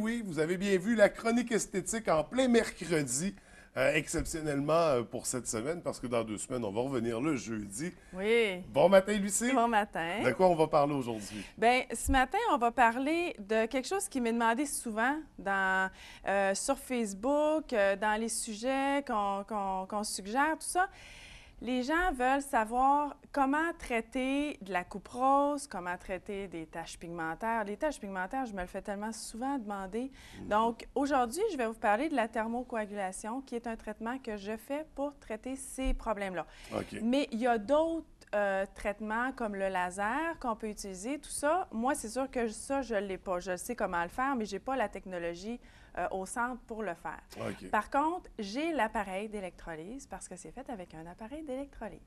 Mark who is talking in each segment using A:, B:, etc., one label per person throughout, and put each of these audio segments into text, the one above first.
A: oui, vous avez bien vu la chronique esthétique en plein mercredi, exceptionnellement pour cette semaine, parce que dans 2 semaines, on va revenir le jeudi.
B: Oui.
A: Bon matin, Lucie.
B: Bon matin.
A: De quoi on va parler aujourd'hui?
B: Bien, ce matin, on va parler de quelque chose qui m'est demandé souvent sur Facebook, dans les sujets qu'on suggère, tout ça. Les gens veulent savoir comment traiter de la coupe rose, comment traiter des taches pigmentaires. Les taches pigmentaires, je me le fais tellement souvent demander. Donc, aujourd'hui, je vais vous parler de la thermocoagulation, qui est un traitement que je fais pour traiter ces problèmes-là.
A: OK.
B: Mais il y a d'autres traitements comme le laser qu'on peut utiliser, tout ça. Moi, c'est sûr que ça, je ne l'ai pas. Je sais comment le faire, mais je n'ai pas la technologie au centre pour le faire.
A: OK.
B: Par contre, j'ai l'appareil d'électrolyse parce que c'est fait avec un appareil d'électrolyse.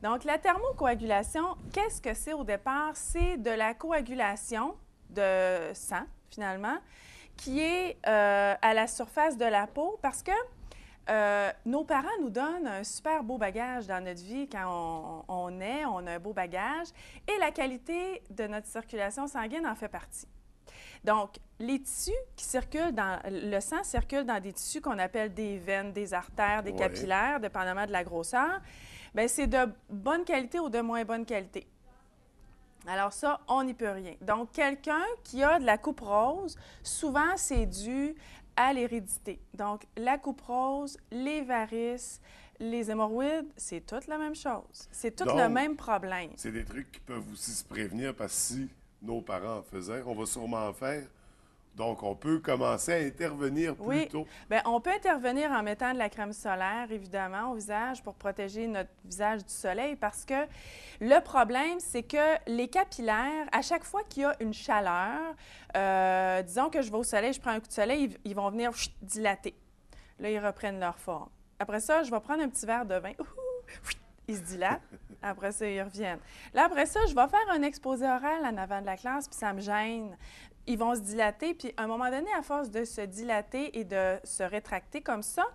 B: Donc, la thermocoagulation, qu'est-ce que c'est au départ? C'est de la coagulation de sang, finalement, qui est à la surface de la peau parce que nos parents nous donnent un super beau bagage dans notre vie quand on a un beau bagage et la qualité de notre circulation sanguine en fait partie. Donc, les tissus qui circulent le sang circule dans des tissus qu'on appelle des veines, des artères, des capillaires, dépendamment de la grosseur. Bien, c'est de bonne qualité ou de moins bonne qualité. Alors ça, on n'y peut rien. Donc, quelqu'un qui a de la coupe rose, souvent, c'est dû à l'hérédité. Donc, la coupe rose, les varices, les hémorroïdes, c'est toute la même chose. C'est tout le même problème.
A: C'est des trucs qui peuvent aussi se prévenir parce que si nos parents en faisaient, on va sûrement en faire. Donc, on peut commencer à intervenir plus tôt.
B: Bien, on peut intervenir en mettant de la crème solaire, évidemment, au visage pour protéger notre visage du soleil parce que le problème, c'est que les capillaires, à chaque fois qu'il y a une chaleur, disons que je vais au soleil, je prends un coup de soleil, ils vont venir dilater. Là, ils reprennent leur forme. Après ça, je vais prendre un petit verre de vin. Ils se dilatent. Après ça, ils reviennent. Là, après ça, je vais faire un exposé oral en avant de la classe, puis ça me gêne. Ils vont se dilater, puis à un moment donné, à force de se dilater et de se rétracter comme ça,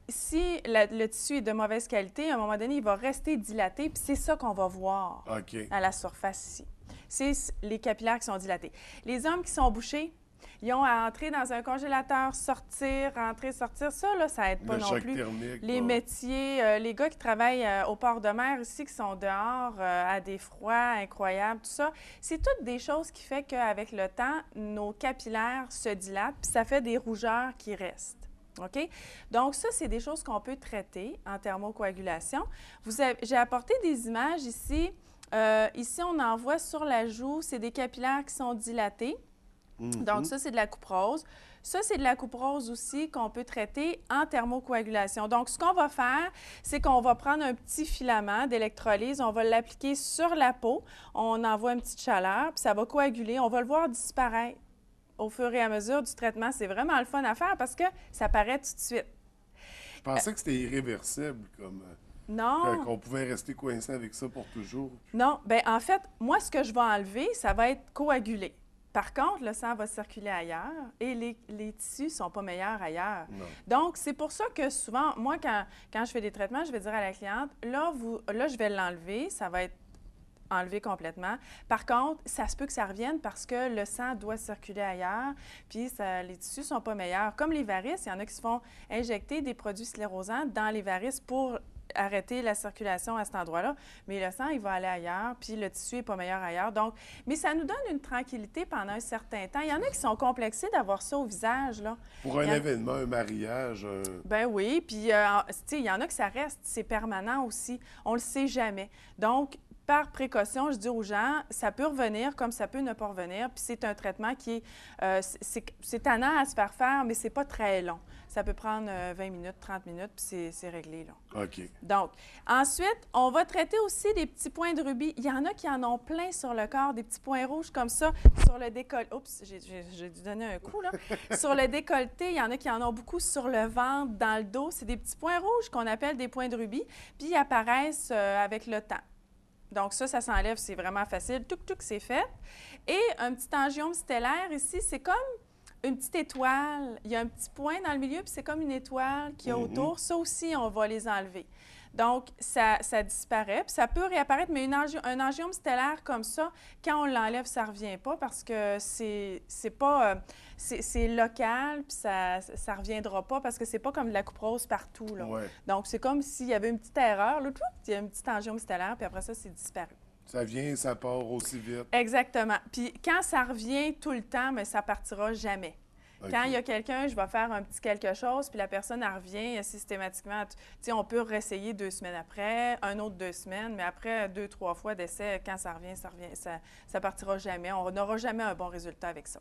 B: si le tissu est de mauvaise qualité, à un moment donné, il va rester dilaté, puis c'est ça qu'on va voir à la surface ici. C'est les capillaires qui sont dilatés. Les hommes qui sont bouchés, ils ont à entrer dans un congélateur, sortir, rentrer, sortir. Ça, là, ça n'aide pas non plus.
A: Thermique,
B: les métiers, les gars qui travaillent au port de mer ici, qui sont dehors à des froids incroyables, tout ça, c'est toutes des choses qui font qu'avec le temps, nos capillaires se dilatent, puis ça fait des rougeurs qui restent. OK? Donc, ça, c'est des choses qu'on peut traiter en thermocoagulation. J'ai apporté des images ici. Ici, on en voit sur la joue, c'est des capillaires qui sont dilatés. Donc, ça, c'est de la coupe rose. Ça, c'est de la coupe rose aussi qu'on peut traiter en thermocoagulation. Donc, ce qu'on va faire, c'est qu'on va prendre un petit filament d'électrolyse, on va l'appliquer sur la peau, on envoie une petite chaleur, puis ça va coaguler. On va le voir disparaître au fur et à mesure du traitement. C'est vraiment le fun à faire parce que ça paraît tout de suite.
A: Je pensais que c'était irréversible, comme...
B: Non.
A: Qu'on pouvait rester coincé avec ça pour toujours.
B: Non. Bien, en fait, moi, ce que je vais enlever, ça va être coagulé. Par contre, le sang va circuler ailleurs et les tissus ne sont pas meilleurs ailleurs.
A: Non.
B: Donc, c'est pour ça que souvent, moi, quand je fais des traitements, je vais dire à la cliente, là, je vais l'enlever, ça va être enlevé complètement. Par contre, ça se peut que ça revienne parce que le sang doit circuler ailleurs, puis les tissus ne sont pas meilleurs. Comme les varices, il y en a qui se font injecter des produits sclérosants dans les varices pour arrêter la circulation à cet endroit-là, mais le sang, il va aller ailleurs, puis le tissu n'est pas meilleur ailleurs. Donc, mais ça nous donne une tranquillité pendant un certain temps. Il y en a qui sont complexés d'avoir ça au visage, là.
A: Pour un événement, un mariage...
B: Ben oui, puis, tu sais, il y en a que ça reste, c'est permanent aussi. On le sait jamais. Donc, par précaution, je dis aux gens, ça peut revenir comme ça peut ne pas revenir. Puis c'est un traitement qui c'est tannant à se faire, mais c'est pas très long. Ça peut prendre 20 minutes, 30 minutes, puis c'est réglé, là.
A: OK.
B: Donc, ensuite, on va traiter aussi des petits points de rubis. Il y en a qui en ont plein sur le corps, des petits points rouges comme ça, sur le décolleté. Oups, j'ai dû donner un coup, là. Sur le décolleté, il y en a qui en ont beaucoup sur le ventre, dans le dos. C'est des petits points rouges qu'on appelle des points de rubis, puis ils apparaissent avec le temps. Donc ça s'enlève, c'est vraiment facile. Touc, c'est fait. Et un petit angiome stellaire ici, c'est comme une petite étoile. Il y a un petit point dans le milieu, puis c'est comme une étoile qu'il y a autour. Ça aussi, on va les enlever. Donc, ça disparaît. Puis ça peut réapparaître, mais un angiome stellaire comme ça, quand on l'enlève, ça ne revient pas parce que c'est pas... c'est local, puis ça ne reviendra pas parce que c'est pas comme de la couperose partout, là.
A: Ouais.
B: Donc, c'est comme s'il y avait une petite erreur, là, il y a un petit angiome stellaire, puis après ça, c'est disparu.
A: Ça vient, ça part aussi vite.
B: Exactement. Puis quand ça revient tout le temps, mais ça partira jamais.
A: Okay.
B: Quand il y a quelqu'un, je vais faire un petit quelque chose, puis la personne, elle revient systématiquement. Tu sais, on peut réessayer 2 semaines après, un autre 2 semaines, mais après 2, 3 fois d'essai, quand ça revient, ça partira jamais. On n'aura jamais un bon résultat avec ça.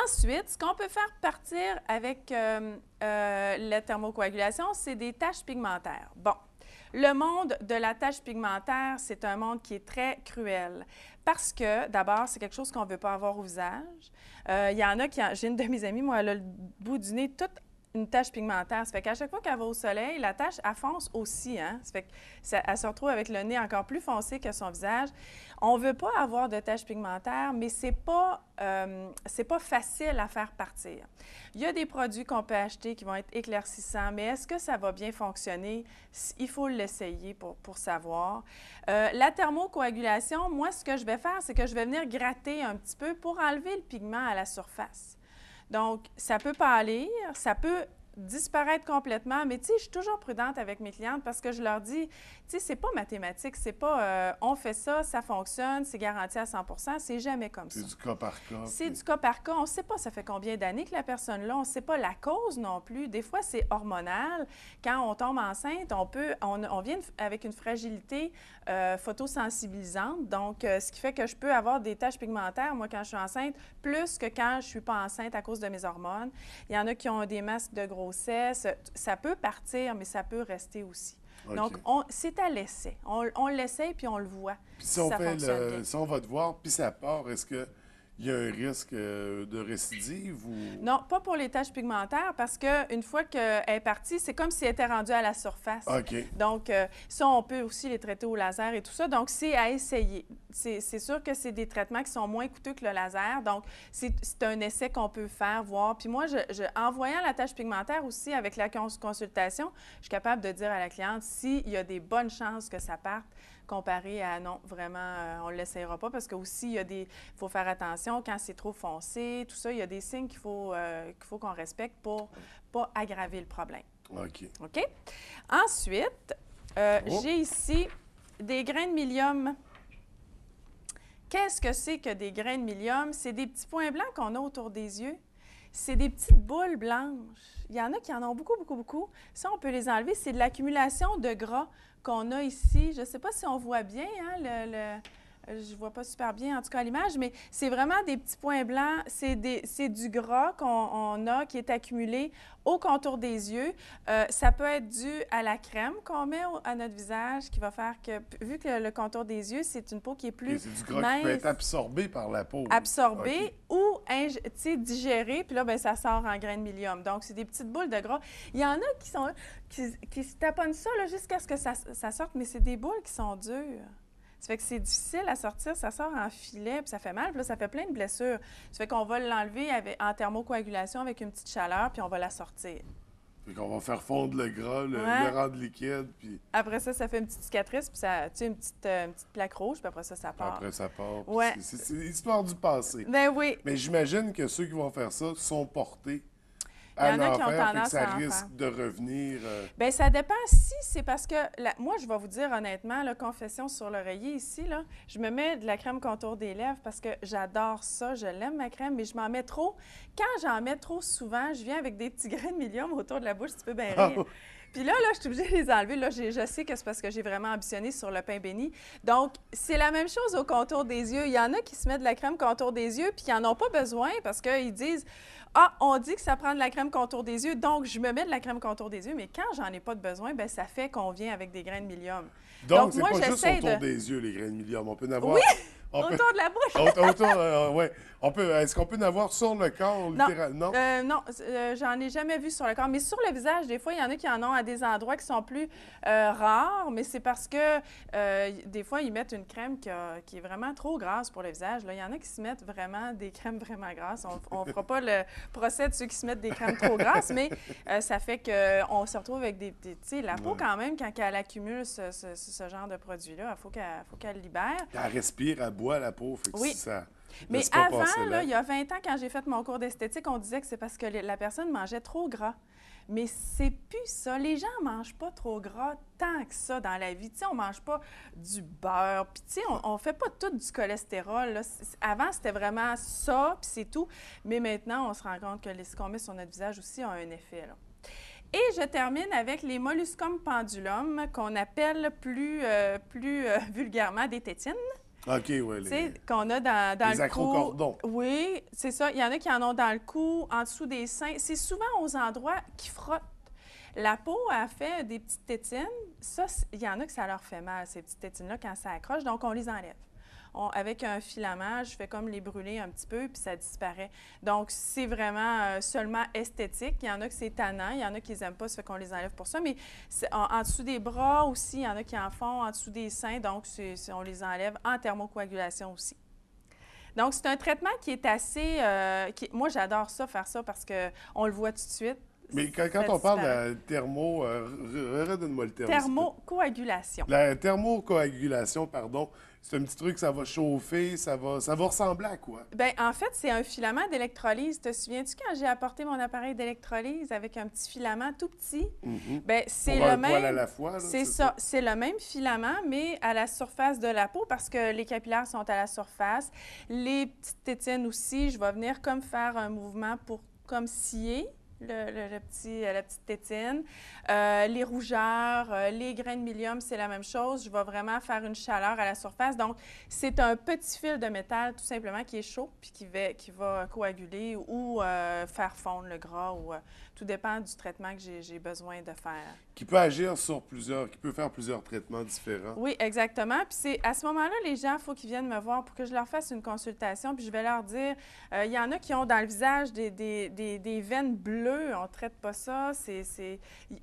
B: Ensuite, ce qu'on peut faire partir avec la thermocoagulation, c'est des taches pigmentaires. Bon, le monde de la tache pigmentaire, c'est un monde qui est très cruel parce que, d'abord, c'est quelque chose qu'on ne veut pas avoir au visage. Il y en a qui... J'ai une de mes amies, moi, elle a le bout du nez toute une tache pigmentaire. Ça fait qu'à chaque fois qu'elle va au soleil, la tache, elle fonce aussi, hein? Ça fait qu'elle se retrouve avec le nez encore plus foncé que son visage. On ne veut pas avoir de taches pigmentaires, mais c'est pas facile à faire partir. Il y a des produits qu'on peut acheter qui vont être éclaircissants, mais est-ce que ça va bien fonctionner? Il faut l'essayer pour savoir. La thermocoagulation, moi, ce que je vais faire, c'est que je vais venir gratter un petit peu pour enlever le pigment à la surface. Donc, ça peut pâlir, ça peut disparaître complètement, mais tu sais, je suis toujours prudente avec mes clientes parce que je leur dis, tu sais, c'est pas mathématique, c'est pas on fait ça, ça fonctionne, c'est garanti à 100 %, c'est jamais comme ça.
A: C'est du cas par cas.
B: C'est du cas par cas. On ne sait pas ça fait combien d'années que la personne là, on ne sait pas la cause non plus. Des fois, c'est hormonal. Quand on tombe enceinte, on vient avec une fragilité photosensibilisante, donc ce qui fait que je peux avoir des taches pigmentaires, moi, quand je suis enceinte, plus que quand je ne suis pas enceinte à cause de mes hormones. Il y en a qui ont des masques de grossesse. Ça peut partir, mais ça peut rester aussi. Okay. Donc, c'est à l'essai. On l'essaye, puis on le voit.
A: Puis si on si on va te voir, puis ça part, est-ce qu'il y a un risque de récidive ou...
B: Non, pas pour les taches pigmentaires, parce qu'une fois qu'elle est partie, c'est comme si elle était rendue à la surface.
A: OK.
B: Donc, ça, on peut aussi les traiter au laser et tout ça. Donc, c'est à essayer. C'est sûr que c'est des traitements qui sont moins coûteux que le laser. Donc, c'est un essai qu'on peut faire, voir. Puis moi, en voyant la tache pigmentaire aussi, avec la consultation, je suis capable de dire à la cliente s'il y a des bonnes chances que ça parte, comparé à non, vraiment, on ne l'essayera pas parce que aussi, il faut faire attention quand c'est trop foncé, tout ça, il y a des signes qu'il faut qu'on respecte pour ne pas aggraver le problème.
A: OK.
B: OK? Ensuite, j'ai ici des grains de mylium. Qu'est-ce que c'est que des grains de mylium? C'est des petits points blancs qu'on a autour des yeux. C'est des petites boules blanches. Il y en a qui en ont beaucoup, beaucoup, beaucoup. Ça, on peut les enlever. C'est de l'accumulation de gras qu'on a ici. Je ne sais pas si on voit bien, hein, je ne vois pas super bien, en tout cas, à l'image, mais c'est vraiment des petits points blancs. C'est du gras qu'on a qui est accumulé au contour des yeux. Ça peut être dû à la crème qu'on met à notre visage qui va faire que, vu que le contour des yeux, c'est une peau qui est plus
A: c'est du gras qui peut être absorbé par la peau.
B: Absorbé ou digéré, puis là, bien, ça sort en grains de mylium. Donc, c'est des petites boules de gras. Il y en a qui se taponnent ça jusqu'à ce que ça sorte, mais c'est des boules qui sont dures. Ça fait que c'est difficile à sortir, ça sort en filet, puis ça fait mal, puis là, ça fait plein de blessures. Ça fait qu'on va l'enlever en thermocoagulation avec une petite chaleur, puis on va la sortir.
A: Fait qu'on va faire fondre le gras, le rendre liquide, puis...
B: Après ça, ça fait une petite cicatrice, puis ça, tu sais, une petite plaque rouge, puis après ça, ça part.
A: Après, ça part.
B: Ouais.
A: C'est l'histoire du passé.
B: Ben oui.
A: Mais j'imagine que ceux qui vont faire ça sont portés
B: Il y en a qui ont tendance
A: que ça
B: à en
A: risque
B: faire.
A: de revenir...
B: Bien, ça dépend si c'est parce que... Moi, je vais vous dire honnêtement, la confession sur l'oreiller ici, là, je me mets de la crème contour des lèvres parce que j'adore ça, je l'aime ma crème, mais je m'en mets trop. Quand j'en mets trop souvent, je viens avec des petits grains de mylium autour de la bouche, tu peux bien rire. Puis là, je suis obligée de les enlever. Là, je sais que c'est parce que j'ai vraiment ambitionné sur le pain béni. Donc, c'est la même chose au contour des yeux. Il y en a qui se mettent de la crème contour des yeux puis qui n'en ont pas besoin parce qu'ils disent « Ah, on dit que ça prend de la crème contour des yeux, donc je me mets de la crème contour des yeux. » Mais quand j'en ai pas de besoin, bien, ça fait qu'on vient avec des grains de mylium.
A: Donc c'est pas juste autour des yeux, les grains de mylium. On peut en avoir
B: Autour de la bouche?
A: Ouais. Est-ce qu'on peut en avoir sur le corps, littéralement?
B: Non, j'en ai jamais vu sur le corps. Mais sur le visage, des fois, il y en a qui en ont à des endroits qui sont plus rares, mais c'est parce que des fois, ils mettent une crème qui est vraiment trop grasse pour le visage. Là, il y en a qui se mettent vraiment des crèmes vraiment grasses. On ne fera pas le procès de ceux qui se mettent des crèmes trop grasses, mais ça fait qu'on se retrouve avec tu sais, la peau, quand même, quand elle accumule ce genre de produit-là, il faut qu'elle libère.
A: Elle respire, elle boit la peau, fait que
B: oui.
A: ça...
B: Mais avant, là, il y a 20 ans, quand j'ai fait mon cours d'esthétique, on disait que c'est parce que la personne mangeait trop gras. Mais c'est plus ça. Les gens ne mangent pas trop gras tant que ça dans la vie. Tu sais, on ne mange pas du beurre. Puis, tu sais, on ne fait pas tout du cholestérol. Là. Avant, c'était vraiment ça, puis c'est tout. Mais maintenant, on se rend compte que ce qu'on met sur notre visage aussi a un effet, là. Et je termine avec les molluscum pendulum, qu'on appelle plus vulgairement des tétines.
A: OK, oui.
B: Tu sais, qu'on a dans le cou.
A: Les acrocordons.
B: Oui, c'est ça. Il y en a qui en ont dans le cou, en dessous des seins. C'est souvent aux endroits qui frottent. La peau a fait des petites tétines. Ça, il y en a que ça leur fait mal, ces petites tétines-là, quand ça accroche. Donc, on les enlève. Avec un filament, je fais comme les brûler un petit peu, puis ça disparaît. Donc, c'est vraiment seulement esthétique. Il y en a que c'est tannant, il y en a qui les aiment pas, ça fait qu'on les enlève pour ça. Mais en dessous des bras aussi, il y en a qui en font, en dessous des seins, donc on les enlève en thermocoagulation aussi. Donc, c'est un traitement qui est assez... moi, j'adore ça, faire ça, parce qu'on le voit tout de suite.
A: Mais quand on parle de thermo... redonne-moi le terme.
B: Thermocoagulation.
A: La thermocoagulation, pardon, c'est un petit truc, ça va chauffer, ça va ressembler à quoi? Bien,
B: en fait, c'est un filament d'électrolyse. Te souviens-tu quand j'ai apporté mon appareil d'électrolyse avec un petit filament tout petit? Bien, c'est le même...
A: poil à la fois,
B: c'est ça. C'est le même filament, mais à la surface de la peau, parce que les capillaires sont à la surface. Les petites tétines aussi, je vais venir comme faire un mouvement pour comme scier la petite tétine. Les rougeurs, les grains de milium, c'est la même chose. Je vais vraiment faire une chaleur à la surface. Donc, c'est un petit fil de métal, tout simplement, qui est chaud puis qui va coaguler ou faire fondre le gras. Tout dépend du traitement que j'ai besoin de faire.
A: Qui peut agir sur qui peut faire plusieurs traitements différents.
B: Oui, exactement. Puis c'est à ce moment-là, les gens, il faut qu'ils viennent me voir pour que je leur fasse une consultation. Puis je vais leur dire, il y en a qui ont dans le visage des veines bleues. On ne traite pas ça.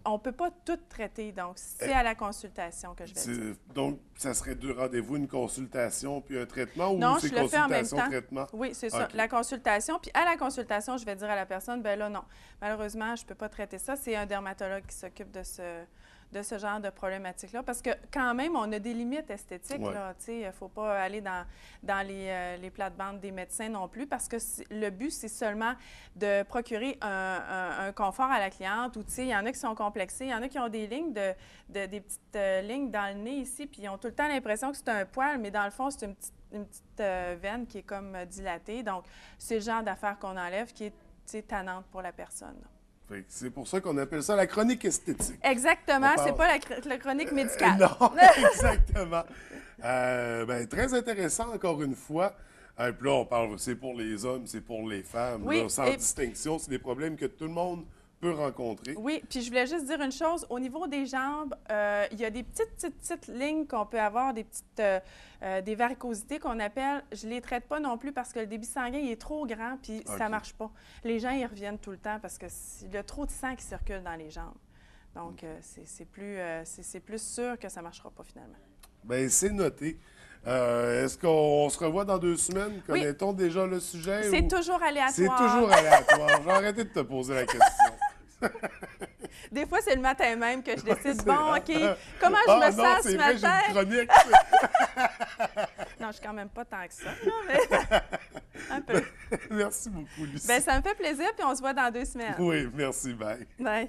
B: On ne peut pas tout traiter. Donc, c'est à la consultation que je vais dire.
A: Donc, ça serait 2 rendez-vous, une consultation puis un traitement, ou
B: non,
A: c'est
B: je le fais en même temps.
A: Traitement?
B: Oui, c'est ça. La consultation. Puis à la consultation, je vais dire à la personne, bien là, non. Malheureusement, je ne peux pas traiter ça. C'est un dermatologue qui s'occupe de ce genre de problématique-là. Parce que quand même, on a des limites esthétiques.
A: Ouais.
B: Il ne faut pas aller dans les plates-bandes des médecins non plus, parce que le but, c'est seulement de procurer un confort à la cliente. Ou il y en a qui sont complexés, il y en a qui ont des lignes, des petites lignes dans le nez ici, puis ils ont tout le temps l'impression que c'est un poil, mais dans le fond, c'est une petite veine qui est comme dilatée. Donc, c'est le genre d'affaire qu'on enlève qui est tannante pour la personne.
A: C'est pour ça qu'on appelle ça la chronique esthétique.
B: Exactement, c'est pas la chronique médicale.
A: Non, exactement. Très intéressant, encore une fois. Puis là, on parle, c'est pour les hommes, c'est pour les femmes,
B: oui,
A: là, sans distinction. C'est des problèmes que tout le monde peut rencontrer.
B: Oui, puis je voulais juste dire une chose. Au niveau des jambes, il y a des petites lignes qu'on peut avoir, des varicosités qu'on appelle. Je ne les traite pas non plus parce que le débit sanguin il est trop grand, puis ça ne marche pas. Les gens, ils reviennent tout le temps parce qu'il y a trop de sang qui circule dans les jambes. Donc, c'est plus sûr que ça ne marchera pas finalement.
A: Bien, c'est noté. Est-ce qu'on se revoit dans 2 semaines? Connaît-on déjà le sujet?
B: C'est toujours aléatoire.
A: C'est toujours aléatoire. J'ai arrêté de te poser la question.
B: Des fois, c'est le matin même que je décide, bon, OK, comment je me sens ce matin?
A: J'ai une chronique.
B: Non, je suis quand même pas tant que ça, là, mais un peu.
A: Merci beaucoup, Lucie.
B: Bien, ça me fait plaisir, puis on se voit dans 2 semaines.
A: Oui, merci. Bye.
B: Bye.